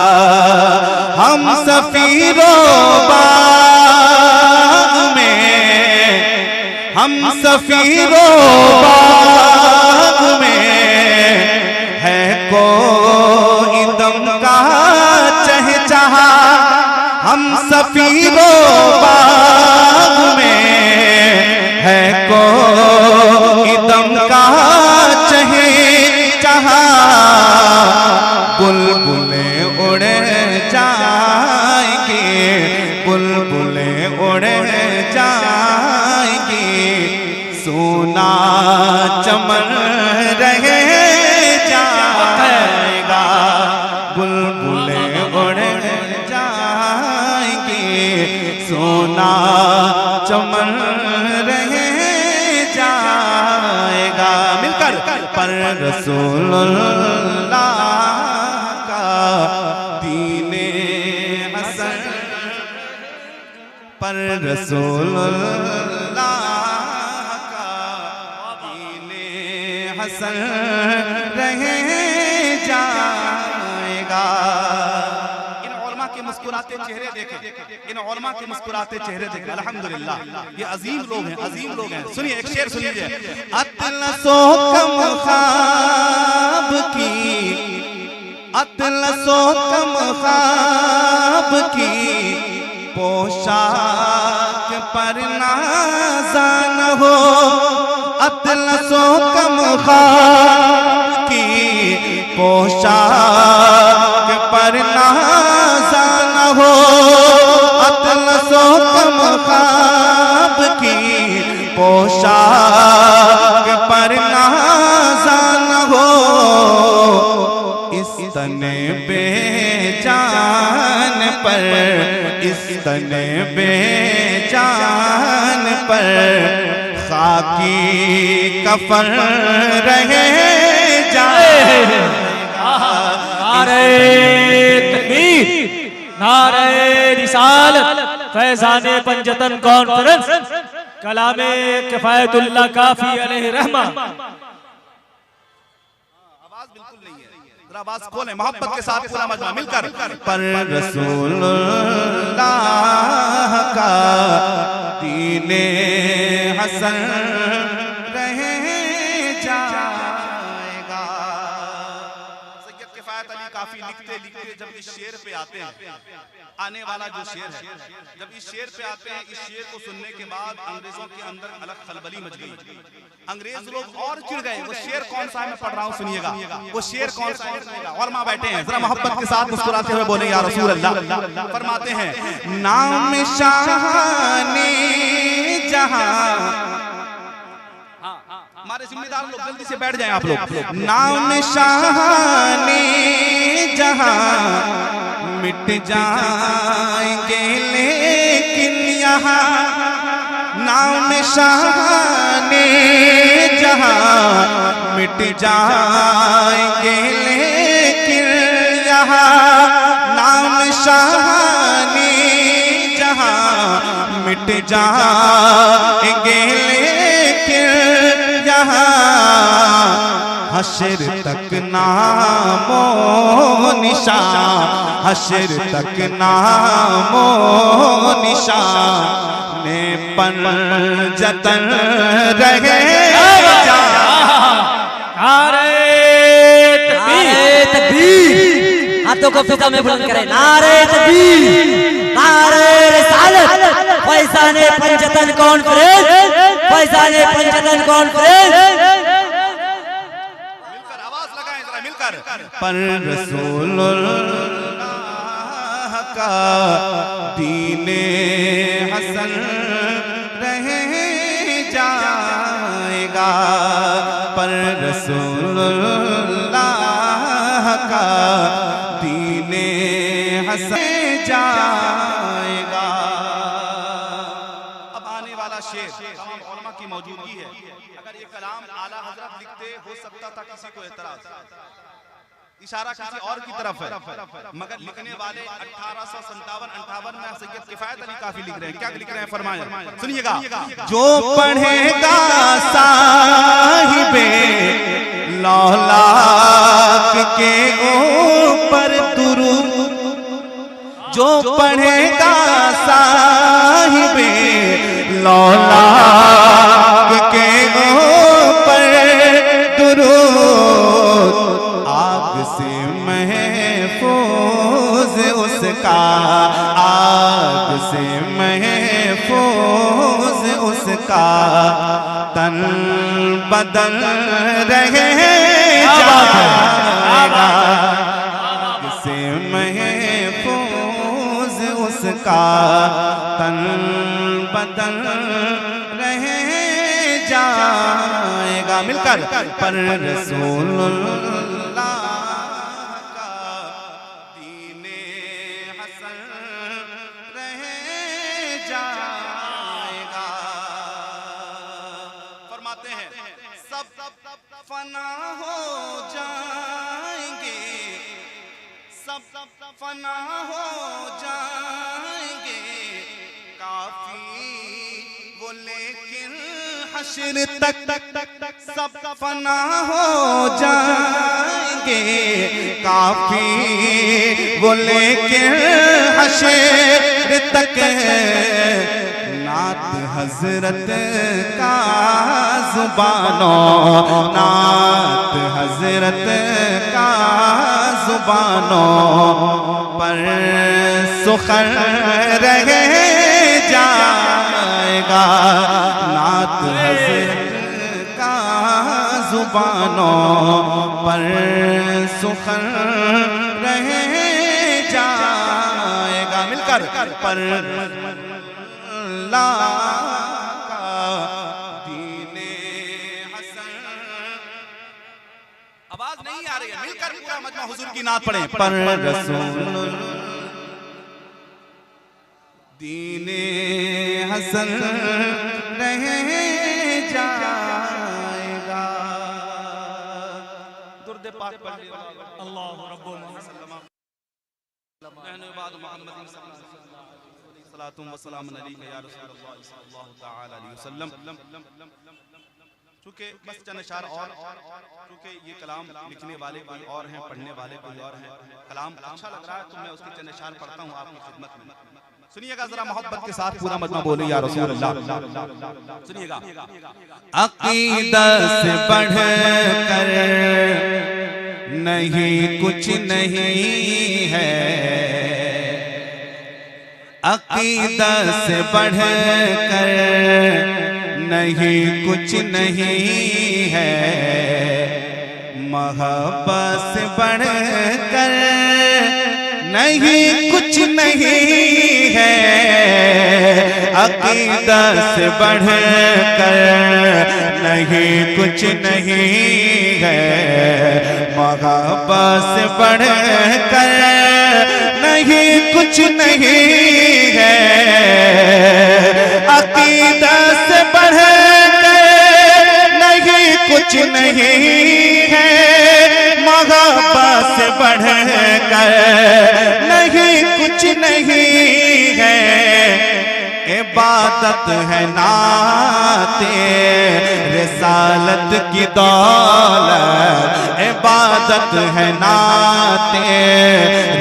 हम सफीरों बाग में, हम सफीरों बाग में है कोई दम का चहचहा। हम सफीरों बाग में है कोई दम का चहचहा। बुलबुलें उड़ जाएंगे, बुलबुलें उड़ जाएंगी, सोना चमन रह जाएगा। बुलबुलें उड़ जाएंगी, सोना चमन रह जाएगा। मिलकर पर रसूलुल्लाह पर रसूलुल्लाह का दीने हसन रह जाएगा। इन उलमा के मुस्कुराते चेहरे देखें, इन उलमा के मुस्कुराते चेहरे देखें। अल्हम्दुलिल्लाह, ये अजीम लोग हैं, अजीम लोग हैं। सुनिए, एक शेर सुनिए। अतलसो कम ख्वाब की, अतलसो कम ख्वाब की, पोशाक पर नाज़ान हो। अतलसो कम ख्वाब की, पोशाक पर नाज़ान हो। अतलसो कम ख्वाब की, पोशाक पर नाज़ान हो। इस तने बेजान पर, इस तने बेजान पर खाकी कफन रहे जाएगा। नारे तकबीर, नारे रिसालत, फैज़ाने पंजतन कॉन्फ्रेंस, कलामे किफायतुल्लाह काफी अलैहि रहमा। आवाज खोलें, मोहब्बत के साथ पूरा मजमा मिलकर। पर रसूलुल्लाह का दीने हसन रह जाएगा। सैयद किफायत अली काफी लिखते लिखते जब इस शेर पे आते हैं, आने वाला जो शेर है, जब इस शेर पे आते हैं, इस शेर को सुनने के बाद अंग्रेजों के अंदर अलग खलबली मच गई। अंग्रेज लोग और चिढ़ गए। वो शेर कौन सा है मैं पढ़ रहा हूँ, सुनिएगा। वो शेर कौन सा है सुनिएगा। उलमा बैठे हैं, जरा मोहब्बत के साथ मुस्कुराते हुए बोले या रसूल अल्लाह। फरमाते हैं, नाम शाने जहां, हमारे जिम्मेदार लोग जल्दी से बैठ जाएं आप लोग। नाम शाने जहां मिट जाएंगे लेकिन यहाँ, नाम शाने जहां मिट जाएंगे लेकिन यहाँ, नाम शाने जहां मिट जाएंगे लेकिन यहाँ, हश्र तक नामो निशान, हश्र तक नामो निशान ने पंजतन रहे जा। नारे तकबीर, हाथों को फिजा में बुलंद करें। नारे तकबीर, नारे रिसालत, फैज़ाने पंजतन कॉन्फ्रेंस, फैज़ाने पंजतन कॉन्फ्रेंस। मिलकर आवाज लगाएं जरा, मिलकर। पर रसूलुल्लाह का दीने हसन रह जाएगा। पर रसूलुल्लाह का दीने हसन जाएगा। अब आने वाला शेर तमाम उलमा की मौजूदगी है। अगर ये कलाम आला हजरत लिखते हो सकता था किसी को एतराज, इशारा किसी और की तरफ है, मगर लिखने वाले 1857-58 में सैयद किफायत अली काफी लिख रहे हैं। क्या लिख रहे हैं फरमाएं, सुनिएगा। जो पढ़ेगा साहिबे लौलाक के ऊपर दुरूद, जो पढ़ेगा साहिबे लौलाक के ऊपर दुरूद, आग से महफूज उसका, आग से महफूज उसका, तन बदन रहे जाएगा, से महफूज उसका, तन बदन रहे जाएगा। मिलकर पर रसूलुल्लाह का दीने हसन रहे जाएगा। फरमाते हैं सब फना हो जाएंगे, सब फना हो जाएंगे, काफी वो लेकिन हश्र तक सब फना हो जाएंगे, काफी वो लेकिन हश्र तक। नात हजरत का जुबानों, नात हजरत का जुबानों पर सुखर रहे जाएगा, नात हजरत का जुबानों पर सुखर रहे जाएगा। मिलकर पर ला का दीने हसन। आवाज नहीं आ रही है, मिलकर पूरा मजमा हुजूर की नात पढ़ें। पर रसूल दीने हसन रहे जाएगा। दुर्दे पाक पढ़ लिया। अल्लाह रब्बुल मुसल्लम नहनु बाद मुहम्मदिन सल्लल्लाहु अलैहि वसल्लम। चूँकि बस चंद अशआर और चूँकि ये कलाम लिखने वाले कोई और हैं, पढ़ने वाले कोई और हैं, कलाम अच्छा लग रहा है तो मैं उसके चंद अशआर पढ़ता हूँ आपकी खिदमत में। सुनिएगा जरा मोहब्बत के साथ पूरा मजमा बोले या रसूल अल्लाह। सुनिएगा। अक़ीदत से बढ़कर नहीं कुछ नहीं है, अक़ीदत से बढ़कर नहीं कुछ नहीं है, मोहब्बत से बढ़कर नहीं कुछ नहीं है, अक़ीदत से बढ़कर नहीं कुछ नहीं है, मोहब्बत से बढ़कर नहीं कुछ नहीं है, अक़ीदत से बढ़कर नहीं कुछ नहीं है, मोहब्बत से बढ़कर नहीं कुछ नहीं है, इबादत है नाते रिसालत की दौलत, इबादत है नाते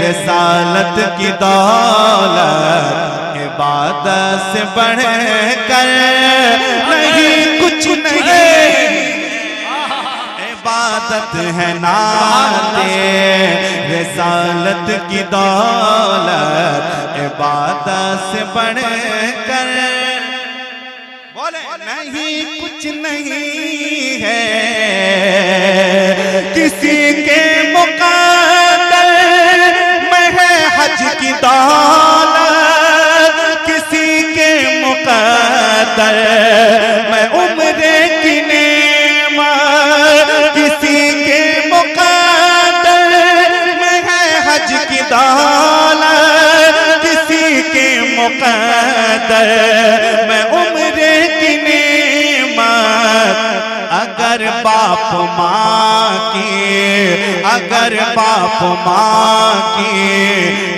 रिसालत की दौलत, इबादत से बढ़कर नहीं कुछ नहीं, इबादत है नाते रिसालत की दौलत, इबादत से बढ़कर बोले नहीं कुछ नहीं है, किसी के मुक़द्दर में है हज की दौलत, किसी के मुक़द्दर में उम्रे की नेमत, किसी के मुक़द्दर में है हज की दौलत, किसी के मुक़द्दर में उम्रे की नेमत। अगर बाप माँ की, अगर बाप माँ की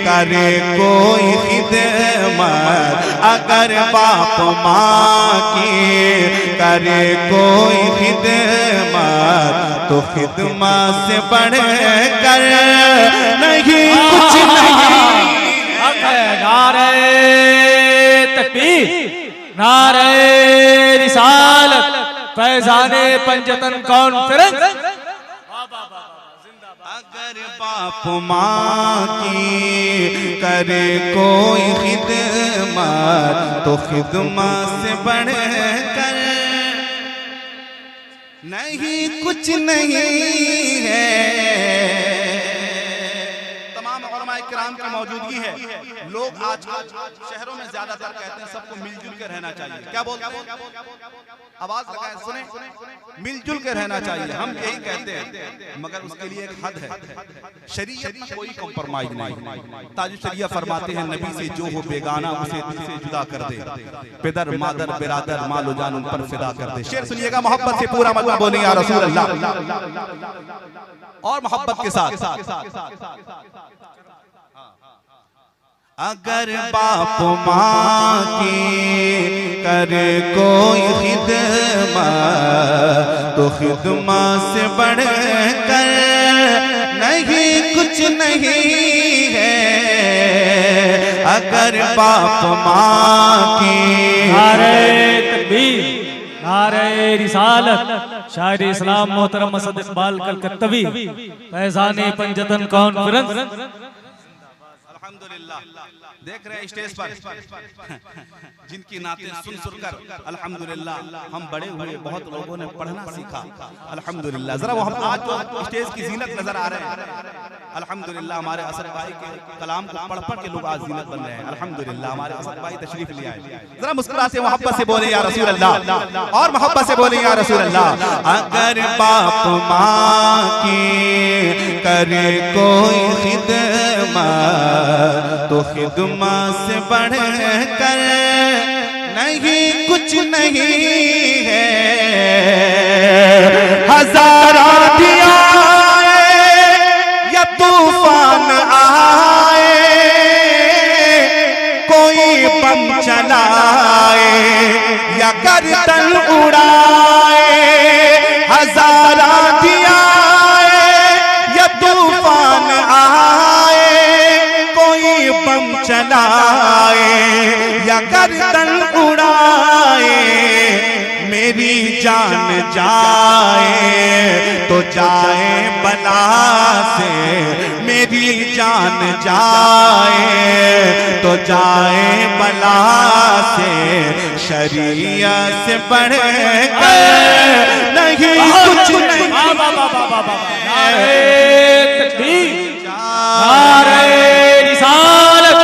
करे कोई खिदमत, अगर बाप माँ की करे कोई खिदमत, तो खिदमत से बढ़कर नहीं कुछ नहीं, नारे रिसालत फैजाने पंजतन कॉन्फ्रेंस। अगर बाप माँ की करे कोई खिदमत तो खिदमत से बढ़कर नहीं कुछ नहीं है। तमाम उलमा इकराम की मौजूदगी है। लोग आजकल शहरों में ज्यादातर कहते हैं सबको मिलजुल के रहना चाहिए। क्या बोलते हैं? आवाज लगाएं, सुने, मिलजुल के रहना चाहिए। हम यही कहते हैं, मगर उसके लिए एक हद है। शरीयत में कोई कॉम्प्रोमाइज नहीं। ताज शरिया फरमाते हैं नबी से जो हो बेगाना उसे दिल से जुदा कर दे। पिदर मादर बिरादर मालो जान उन पर फिदा कर दे। शेर सुनिएगा, मोहब्बत से पूरा मतलब बोलेंगे या रसूल अल्लाह, और मोहब्बत के साथ। अगर बाप माँ की करे कोई खिदमत तो खिदमत से बढ़कर नहीं कुछ नहीं है। अगर बाप माँ की नारे तकबीर, नारे रिसालत, शायर इस्लाम मोहतरम असद इकबाल कलकत्तवी फैजाने पंजतन कॉन्फ्रेंस। देख रहे हैं स्टेज पर जिनकी नाते सुन सुनकर अल्हम्दुलिल्लाह हम बड़े हुए, बहुत लोगों ने पढ़ना सीखा अल्हम्दुलिल्लाह। जरा वो हम आज जो स्टेज की जीनत नजर आ रहे हैं अल्हम्दुलिल्लाह, हमारे असद भाई के कलाम को पढ़ पढ़ के लोग आज जीनत बन रहे हैं अल्हम्दुलिल्लाह। हमारे असद भाई तशरीफ ले आए, जरा मुस्कुराते मोहब्बत से बोले या रसूल अल्लाह, और मोहब्बत से बोले या रसूल अल्लाह। अगर बाप माँ की करे कोई खिदमत तो खिदमत से बढ़कर नहीं कुछ नहीं है। हजारा दिया या तूफान आए, कोई बम चलाए या गर्दन उड़ाए। हजारा दिया या तूफान आए, कोई बम चलाए या गर्दन उड़ाए, मेरी जान जाए तो जाए बला से, मेरी जान जाए तो जाए बला से, शरीयत से बढ़कर नहीं कुछ नहीं। नारे तकबीर, नारे रिसालत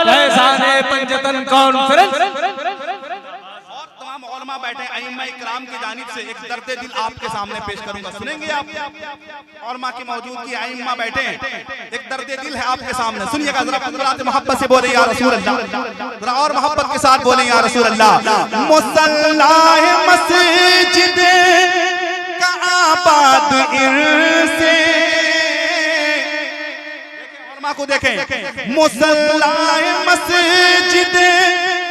फैजाने पंजतन कॉन्फ्रेंस। और तमाम उलमा बैठे अइम्मा इकराम की जानिब से एक दर्द दिल आपके सामने पेश करूंगा, सुनेंगे आप? उलमा की मौजूदगी अइम्मा बैठे, एक दर्द दिल है आपके सामने, सुनिएगा जरा। कुदरत मोहब्बत से बोले या रसूल अल्लाह, जरा और मोहब्बत के साथ बोले या रसूल अल्लाह। मुसल्ला मस्जिद का आबाद इरसे, को देखें, मुसल्ला मस्जिद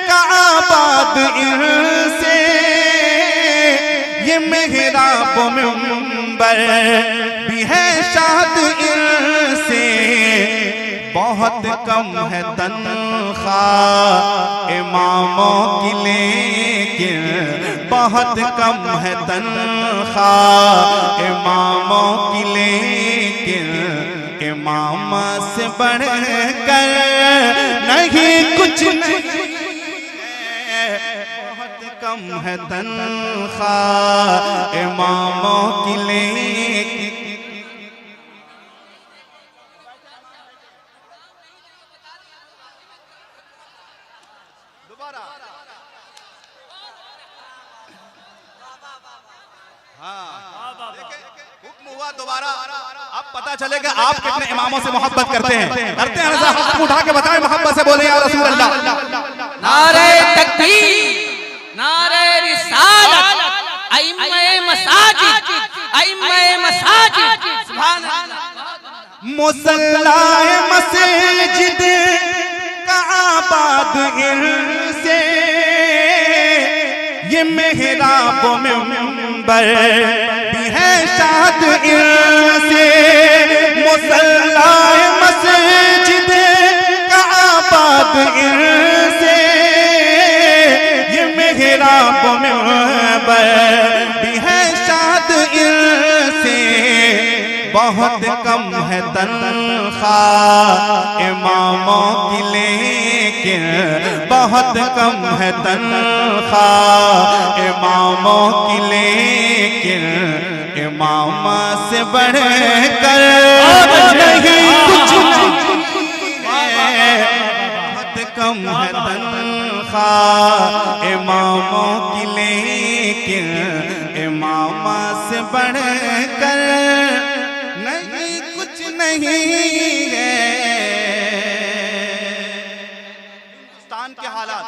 का आबाद इनसे, ये मेहराब मिंबर भी है शाद इनसे। बहुत कम है तनख्वाह इमामों की, लेकिन बहुत कम है तनख्वाह इमामों की, लेकिन इमाम से बढ़कर नहीं कुछ नहीं है। बहुत कम है तनख्वाह इमामों की, लेकिन दोबारा हुक्म हुआ दोबारा। अब पता चलेगा आप कितने इमामों से मोहब्बत करते हैं। करते हैं ना? हाथ उठा के बताएं, मोहब्बत से बोले या रसूल अल्लाह। नारे तकबीर, नारे रिसालत, अइम्मे मसाजिद, अइम्मे मसाजिद, सुभान अल्लाह। मुसल्ला मस्जिद का आबाद इनसे, ये मेहराब मिंबर भी है शाद इनसे। मुसल्ला मस्जिद का आबाद इनसे, ये बहुत कम है तनख्वाह इमामों की, लेकिन बहुत कम है तनख्वाह इमामों की, लेकिन इमाम से बढ़कर नहीं कुछ बहुत कम है तनख्वाह इमामों की, लेकिन इमाम से बढ़कर नहीं कुछ नहीं है। हिंदुस्तान के हालात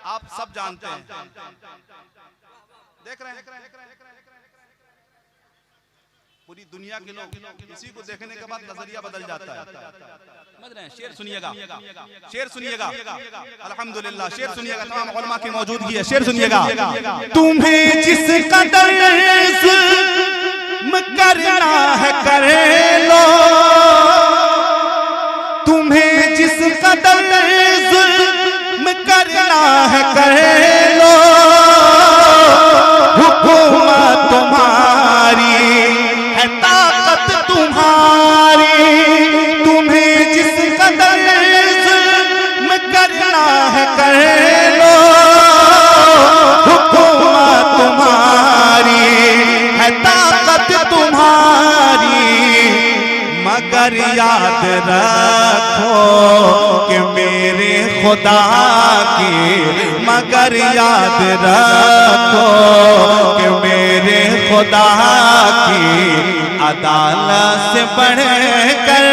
आप सब जानते हैं, देख रहे हैं। पूरी दुनिया के लोग इसी को देखने के बाद नजरिया बदल जाता है। समझ रहे हैं? शेर सुनिएगा, शेर सुनिएगा, अल्हम्दुलिल्लाह शेर सुनिएगा, तमाम उलमा की मौजूदगी है, शेर सुनिएगा। तुम्हें जिस कदर जुल्म करना है कर लो, तुम्हें जिस कदर जुल्म करना है कर लो, हुकूमत तुम्हारी है ताकत तुम्हारी, तुम्हें जिस कदर जुल्म करना है कर लो, हुकूमत तुम्हारी है ताकत तुम्हारी, मगर याद रखो कि मेरे खुदा की, मगर याद रखो कि मेरे खुदा की अदालत से बढ़कर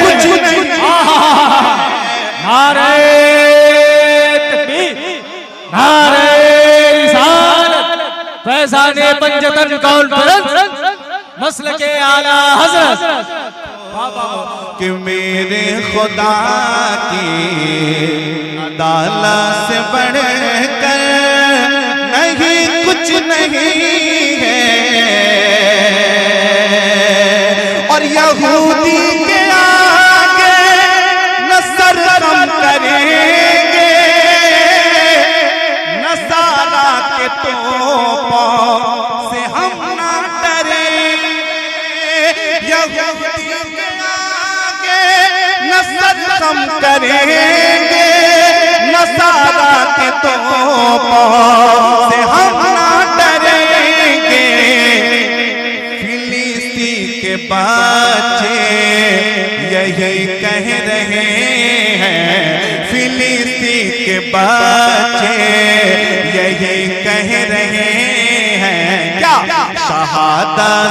कुछ नहीं। नारे तकबीर, नारे रिसालत, फैज़ाने पंजतन कॉन्फ्रेंस, मसलके आला हज़रत कि मेरे खुदा की अदालत से बढ़कर नहीं कुछ नहीं है। और यहूदी के आगे न सर कम करेंगे, नसारा के तोपों से हम ना डरेंगे, यहूदी के आगे न सर कम करेंगे, नसारा के तोपों से हम ना डरेंगे। फिलिस्ती के बच्चे यही कह रहे हैं, फिलिस्ती के बच्चे यही कह रहे हैं क्या शहादत